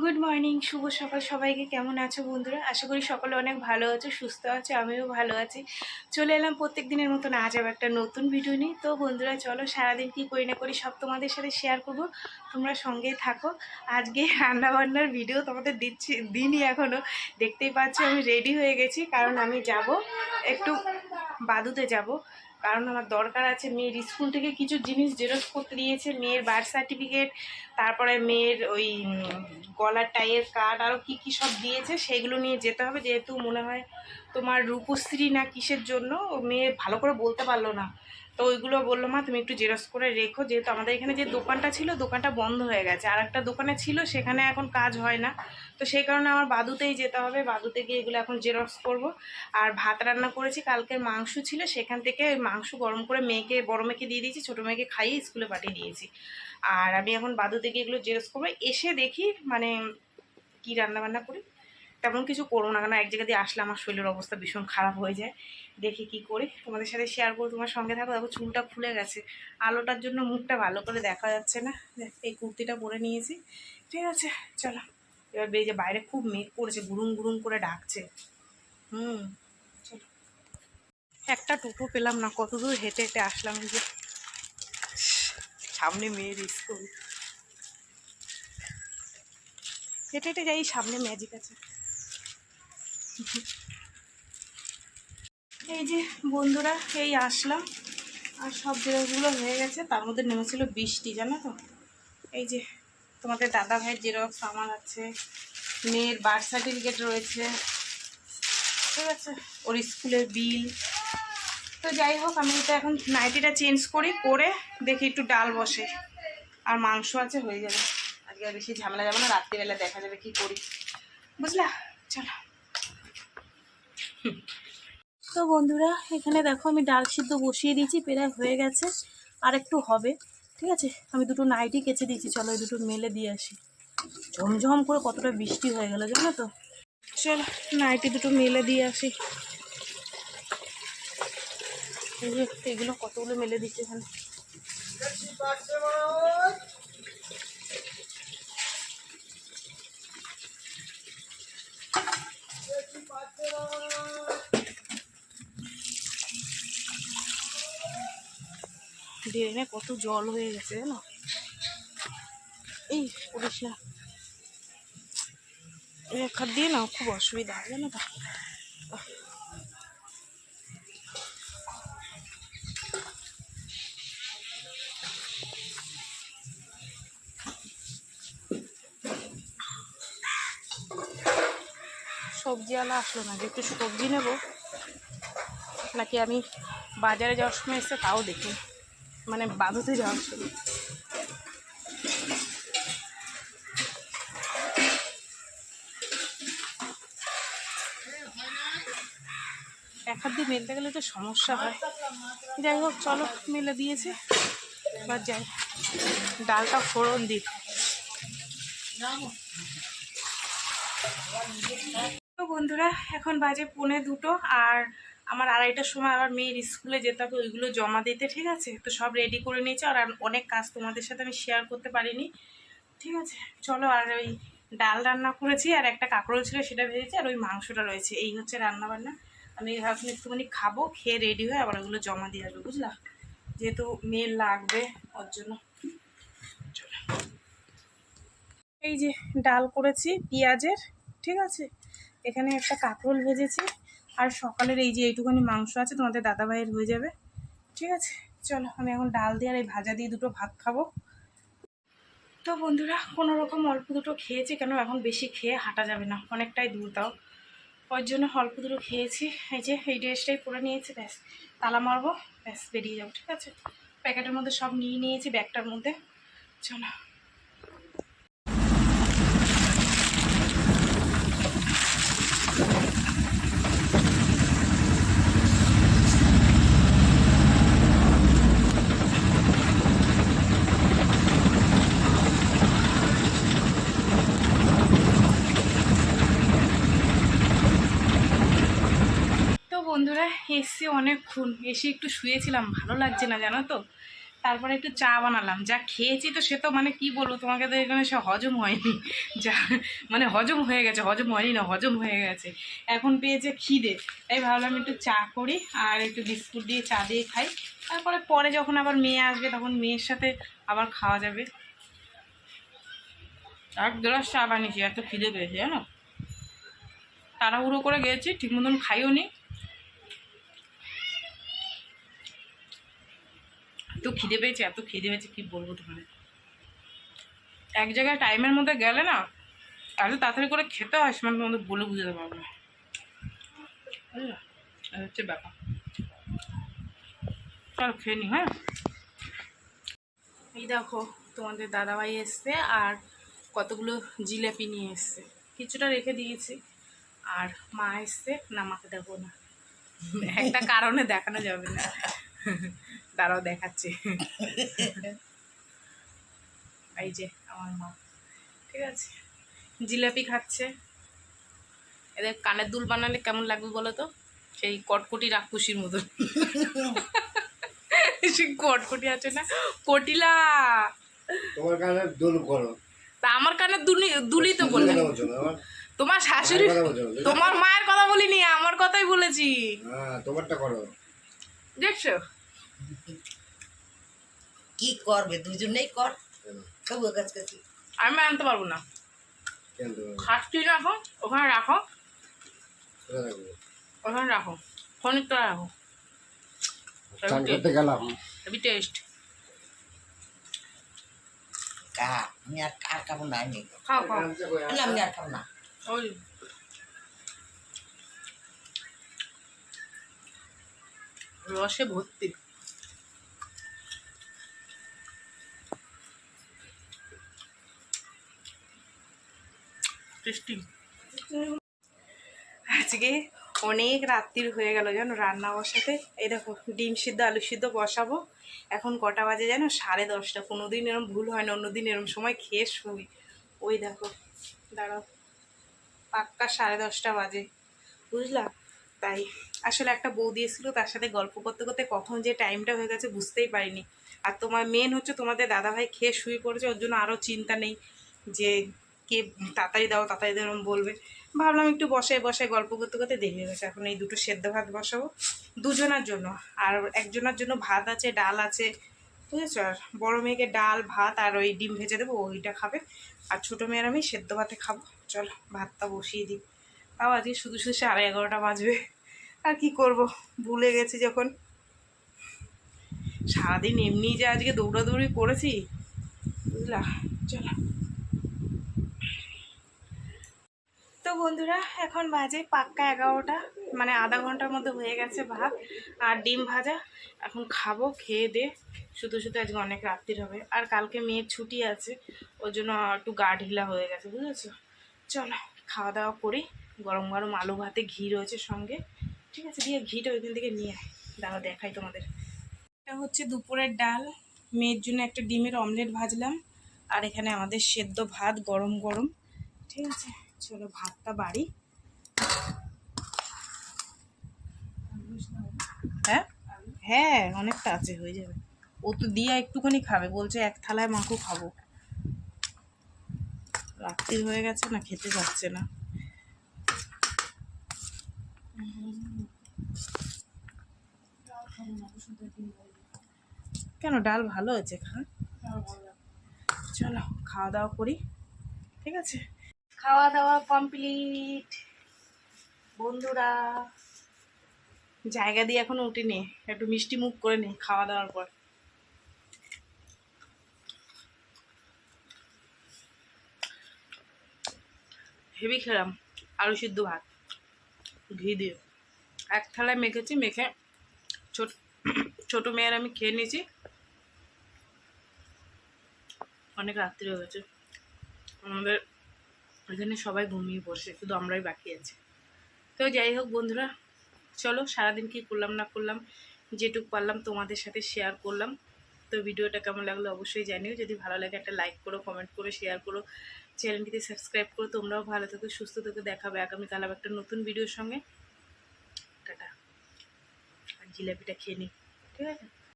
Good morning, শুভ সকাল সবাইকে। কেমন আছো বন্ধুরা? আশা করি সকলে অনেক ভালো আছো, সুস্থ আছো। আমিও ভালো আছি। চলে এলাম প্রত্যেক দিনের মতন আজ আবার একটা নতুন ভিডিও নিয়ে। তো বন্ধুরা চলো, সারাদিন কী করি না করি সব তোমাদের সাথে শেয়ার করবো, তোমরা সঙ্গেই থাকো। আজকে রান্নাবান্নার ভিডিও তোমাদের দিনই এখনও দেখতেই পাচ্ছ। আমি রেডি হয়ে গেছি, কারণ আমি যাব একটু বাদুতে যাব, কারণ আমার দরকার আছে। মেয়ের স্কুল থেকে কিছু জিনিস জেরক্স করতে দিয়েছে, মেয়ের বার্থ সার্টিফিকেট, তারপরে মেয়ের ওই গলার টাইয়ের কার্ড, আরও কী কী সব দিয়েছে সেগুলো নিয়ে যেতে হবে। যেহেতু মনে হয় তোমার রূপশ্রী না কিসের জন্য, ও মেয়ে ভালো করে বলতে পারলো না, তো ওইগুলো বললো মা তুমি একটু জেরক্স করে রেখো। যেহেতু আমাদের এখানে যে দোকানটা ছিল, দোকানটা বন্ধ হয়ে গেছে, আর একটা দোকানে ছিল, সেখানে এখন কাজ হয় না। তো সেই কারণে আমার বাদুতেই যেতে হবে। বাদুতে গিয়ে এগুলো এখন জেরক্স করব। আর ভাত রান্না করেছি, কালকের মাংস ছিল, সেখান থেকে মাংস গরম করে মেয়েকে, বড় মেয়েকে দিয়ে দিয়েছি, ছোটো মেয়েকে খাইয়ে স্কুলে পাঠিয়ে দিয়েছি। আর আমি এখন বাদুতে গিয়ে এগুলো জেরক্স করবো। এসে দেখি মানে কি রান্নাবান্না করি, তেমন কিছু করবো না, কারণ এক জায়গা দিয়ে আসলে আমার শরীরের অবস্থা ভীষণ খারাপ হয়ে যায়। দেখি কি করি, তোমাদের সাথে শেয়ার করবো, তোমার সঙ্গে থাকো। দেখো চুলটা খুলে গেছে, আলোটার জন্য মুখটা ভালো করে দেখা যাচ্ছে না। এই কুর্তিটা পরে নিয়েছি, ঠিক আছে। চলো এবার বেরিয়ে, বাইরে খুব মেঘ পড়েছে, গুরুম গুরুম করে ডাকছে। চলো। একটা টোটো পেলাম না, কত দূর হেঁটে হেঁটে আসলাম। যে সামনে মেয়ের স্কুল, হেঁটে হেঁটে যাই, সামনে ম্যাজিক আছে। এই যে বন্ধুরা, এই আসলাম, আর সব জেরক্সগুলো হয়ে গেছে। তার মধ্যে নেমেছিল বৃষ্টি, জানো তো। এই যে তোমাদের দাদা ভাইয়ের জেরক্স আমার আছে, মেয়ের বার্থ সার্টিফিকেট রয়েছে, ঠিক আছে, ওর স্কুলের বিল। তো যাই হোক, আমি এটা এখন নাইটিটা চেঞ্জ করি, করে দেখি একটু ডাল বসে, আর মাংস আছে, হয়ে যাবে। আজকে আর বেশি ঝামেলা যাবে না, রাত্রিবেলা দেখা যাবে কি করি, বুঝলা। চলো। তো বন্ধুরা, এখানে দেখো আমি ডাল সিদ্ধ বসিয়ে দিয়েছি, প্রায় হয়ে গেছে, আর একটু হবে, ঠিক আছে। আমি দুটো নাইটি কেচে দিয়েছি, চলো এই দুটো মেলে দিয়ে আসি। ঝমঝম করে কতটা বৃষ্টি হয়ে গেল, জানো তো। চলো নাইটি দুটো মেলে দিয়ে আসি। এই যে এগুলো কতগুলো মেলে দিচ্ছি এখানে। ড্রেনে কত জল হয়ে গেছে জানো, এই করিস না, এক হাত দিয়ে না, খুব অসুবিধা হয় জানো তো। সবজিওয়ালা আসলো না, যে একটু সবজি নেব নাকি আমি বাজারে যাওয়ার সময় এসে তাও দেখি, মানে বাঁধতে যাওয়ার সময়। এক হাত দিয়ে মেলতে গেলে তো সমস্যা হয়। যাই হোক চলো, মেলে দিয়েছে, এবার যাই ডালটা ফোড়ন দিই। তো বন্ধুরা, এখন বাজে 1:45, আর আমার 2:30টার সময় আবার মেয়ের স্কুলে যেতে হবে, ওইগুলো জমা দিতে, ঠিক আছে। তো সব রেডি করে নিয়েছি, আর অনেক কাজ তোমাদের সাথে আমি শেয়ার করতে পারিনি, ঠিক আছে। চলো, আর ওই ডাল রান্না করেছি, আর একটা কাঁকরোল ছিল সেটা ভেজেছি, আর ওই মাংসটা রয়েছে, এই হচ্ছে রান্না বান্না। আমি এখন একটুখানি খাবো, খেয়ে রেডি হয়ে আবার ওগুলো জমা দিয়ে আসবো, বুঝলা, যেহেতু মেয়ের লাগবে ওর জন্য। চলো, এই যে ডাল করেছি পেঁয়াজের, ঠিক আছে। এখানে একটা কাঁকরোল ভেজেছি, আর সকালের এই যে এইটুখানি মাংস আছে, তোমাদের দাদাভাইয়ের হয়ে যাবে, ঠিক আছে। চলো, আমি এখন ডাল দিয়ে আর এই ভাজা দিয়ে দুটো ভাত খাবো। তো বন্ধুরা, কোনো রকম অল্প দুটো খেয়েছি, কেন এখন বেশি খেয়ে হাঁটা যাবে না, অনেকটাই দূর তাও, ওর জন্য অল্প দুটো খেয়েছি। এই যে এই ড্রেসটাই পরে নিয়েছি, ব্যাস তালা মারবো, ব্যাস বেরিয়ে যাবো, ঠিক আছে। প্যাকেটের মধ্যে সব নিয়ে নিয়েছি, ব্যাগটার মধ্যে। চলো। তো বন্ধুরা, এসছি অনেকক্ষণ, এসে একটু শুয়েছিলাম, ভালো লাগছে না জানো তো, তারপরে একটু চা বানালাম। যা খেয়েছি তো সে তো মানে কি বলবো তোমাকে, তো এখানে সে হজম হয়নি, যা মানে হজম হয়ে গেছে, হজম হয়নি না, হজম হয়ে গেছে। এখন পেয়েছে খিদে, তাই ভাবলাম একটু চা করি আর একটু বিস্কুট দিয়ে চা দিয়ে খাই। তারপরে পরে যখন আবার মেয়ে আসবে তখন মেয়ের সাথে আবার খাওয়া যাবে। 1 গ্লাস চা বানিয়েছি, এত খিদে পেয়েছে জানো। তাড়াহুড়ো করে গেছি, ঠিক মতন খাইও নি, এত খিদে পেয়েছে, এত খিদে পেয়েছে কি বলবো তোমাদের। এক জায়গায় টাইমের মধ্যে গেলে না এত তাড়াতাড়ি করে খেতে হয়, সেটা তোমাদের বলে বুঝাতে পারবো না, বুঝলা? এই হচ্ছে ব্যাপার। চল খেয়ে নি। হ্যাঁ, এই দেখো তোমাদের দাদাভাই এসছে আর কতগুলো জিলাপি নিয়ে এসছে, কিছুটা রেখে দিয়েছি। আর মা এসছে না, মাকে দেবো না, একটা কারণে দেখানো যাবে না, দাঁড়াও দেখাচ্ছে। এই যে আমার মা, ঠিক আছে, জিলাপি খাচ্ছে। এদের কানের দুল বানালে কেমন লাগবে বলো তো, সেই কটকটি রাক্ষসীর মতো। সেই কটকটি আছে না, কটিলা, তোমার কানের দুল করো। তা আমার কানের দুলি তো বললাম। তোমার শাশুড়ি, তোমার মায়ের কথা বলিনি, আমার কথাই বলেছি। হ্যাঁ, তোমারটা করো। দেখছো কি করবে, দুজনেই কর। তবু কাছে আমি আনতে পারবো না, খাচ্ছি রাখো ওখানে, রাখো ওখানে, রাখো খানিকটা রাখো, চান করতে গেলাম। Heavy taste. আমি আর খাবো না, আমি খাও খাও। আমি আর খাবো না। ওই রসে ভর্তি। টেস্টি। আজকে অনেক রাত্রির হয়ে গেল জানো রান্না বসাতে। এই দেখো ডিম সিদ্ধ আলু সিদ্ধ বসাবো। এখন কটা বাজে জানো, 10:30। কোনোদিন এরম ভুল হয় না, অন্যদিন এরম সময় খেয়ে শুই। ওই দেখো, দাঁড়াও, পাক্কা 10:30 বাজে, বুঝলা? তাই আসলে একটা বৌদি এসেছিলো, তার সাথে গল্প করতে করতে কখন যে টাইমটা হয়ে গেছে বুঝতেই পারিনি। আর তোমার মেন হচ্ছে তোমাদের দাদাভাই খেয়ে শুয়ে পড়েছে, ওর জন্য আরও চিন্তা নেই যে কে তাড়াতাড়ি দাও তাড়াতাড়ি দাও এরম বলবে। ভাবলাম একটু বসে বসে গল্প করতে করতে দেরি হয়ে গেছে। এখন এই দুটো সেদ্ধ ভাত বসাবো দুজনের জন্য, আর একজনের জন্য ভাত আছে, ডাল আছে, বুঝেছো? আর বড়ো মেয়েকে ডাল ভাত আর ওই ডিম ভেজে দেবো, ওইটা খাবে। আর ছোটো মেয়ের আমি সেদ্ধ ভাতে খাবো। চল ভাতটা বসিয়ে দিই। তাও আজকে শুধু শুধু 11:30 বাজবে, আর কি করব, ভুলে গেছি যখন। সারাদিন এমনি যে আজকে দৌড়াদৌড়ি করেছি, বুঝলা? চলো। তো বন্ধুরা এখন বাজে পাক্কা 11টা, মানে আধা ঘন্টার মধ্যে হয়ে গেছে ভাত আর ডিম ভাজা। এখন খাবো, খেয়ে দে শুধু শুধু আজকে অনেক রাত্রির হবে। আর কালকে মেয়ের ছুটি আছে, ওর জন্য একটু গা ঢিলা হয়ে গেছে, বুঝেছো? চলো খাওয়া দাওয়া করি। গরম গরম আলু ভাতে ঘি রয়েছে সঙ্গে, ঠিক আছে, দিয়ে ঘিটা ওইখান থেকে নিয়ে আয়, দাঁড়াও দেখাই তোমাদের। এটা হচ্ছে দুপুরের ডাল, মেয়ের জন্য একটা ডিমের অমলেট ভাজলাম, আর এখানে আমাদের সেদ্ধ ভাত গরম গরম, ঠিক আছে। চলো ভাতটা বাড়ি। হ্যাঁ হ্যাঁ, অনেকটা আছে, হয়ে যাবে। ও তো দিয়া একটুখানি খাবে, বলছে 1 থালায় মাখো খাবো। রাত্রি হয়ে গেছে না, খেতে যাচ্ছে না। কেন, ডাল ভালো হয়েছে, খা। চলো খাওয়া দাওয়া করি, ঠিক আছে। খাওয়া দাওয়া কমপ্লিট বন্ধুরা। জায়গা দিয়ে এখনো উঠিনি, একটু মিষ্টি মুখ করে নি খাওয়া দাওয়ার পর। হেভি খেলাম আলু সিদ্ধ ভাত ঘি দিয়ে, 1 থালায় মেখেছি, মেখে ছোটো মেয়ের আমি খেয়ে নিয়েছি। অনেক রাত্রি হয়ে গেছে, আমাদের এখানে সবাই ঘুমিয়ে পড়ছে, শুধু আমরাই বাকি আছি। তো যাই হোক বন্ধুরা, চলো সারাদিন কি করলাম না করলাম যেটুকু পারলাম তোমাদের সাথে শেয়ার করলাম। তো ভিডিওটা কেমন লাগলো অবশ্যই জানিও, যদি ভালো লাগে একটা লাইক করো, কমেন্ট করো, শেয়ার করো, চ্যানেলটিতে সাবস্ক্রাইব করো। তোমরাও ভালো থেকো, সুস্থ থেকো, দেখাবে আগামীকাল আবার একটা নতুন ভিডিওর সঙ্গে। টাটা। আর জিলাপিটা খেয়ে নিই, ঠিক আছে।